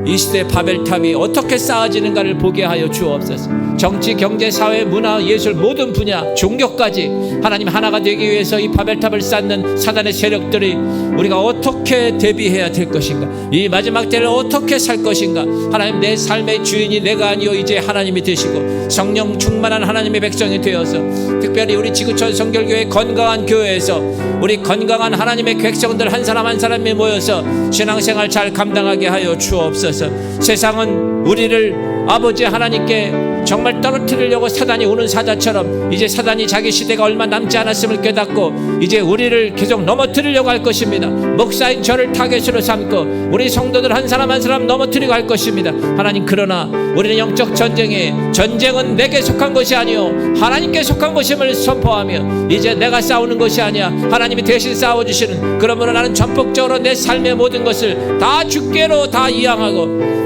이 시대 바벨탑이 어떻게 쌓아지는가를 보게 하여 주옵소서. 정치, 경제, 사회, 문화, 예술 모든 분야, 종교까지 하나님 하나가 되기 위해서 이 바벨탑을 쌓는 사단의 세력들이 우리가 어떻게 대비해야 될 것인가, 이 마지막 때를 어떻게 살 것인가. 하나님, 내 삶의 주인이 내가 아니요 이제 하나님이 되시고 성령 충만한 하나님의 백성이 되어서 특별히 우리 지구촌 성결교회 건강한 교회에서 우리 건강한 하나님의 백성들 한 사람 한 사람이 모여서 신앙생활 잘 감당하게 하여 주옵소서. 세상은 우리를 아버지 하나님께 정말 떨어뜨리려고 사단이 우는 사자처럼 이제 사단이 자기 시대가 얼마 남지 않았음을 깨닫고 이제 우리를 계속 넘어뜨리려고 할 것입니다. 목사인 저를 타겟으로 삼고 우리 성도들 한 사람 한 사람 넘어뜨리고 할 것입니다. 하나님, 그러나 우리는 영적 전쟁은 내게 속한 것이 아니요 하나님께 속한 것임을 선포하며 이제 내가 싸우는 것이 아니야 하나님이 대신 싸워주시는, 그러므로 나는 전폭적으로 내 삶의 모든 것을 다 주께로 다 이양하고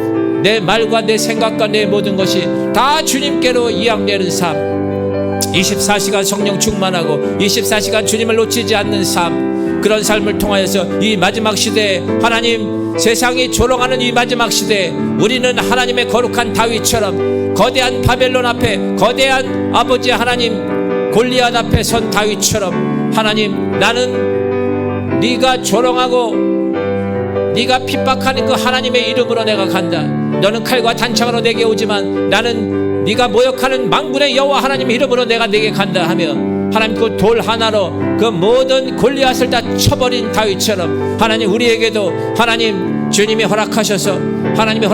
내 말과 내 생각과 내 모든 것이 다 주님께로 이양되는 삶, 24시간 성령 충만하고 24시간 주님을 놓치지 않는 삶, 그런 삶을 통하여서 이 마지막 시대에 하나님, 세상이 조롱하는 이 마지막 시대에 우리는 하나님의 거룩한 다윗처럼 거대한 바벨론 앞에 거대한 아버지 하나님 골리앗 앞에 선 다윗처럼 하나님, 나는 네가 조롱하고 네가 핍박하는 그 하나님의 이름으로 내가 간다. 너는 칼과 단창으로 내게 오지만 나는 네가 모욕하는 만군의 여호와 하나님의 이름으로 내가 내게 간다 하며 하나님, 그 돌 하나로 그 모든 골리앗을 다 쳐버린 다윗처럼 하나님, 우리에게도 하나님 주님이 허락하셔서 하나님의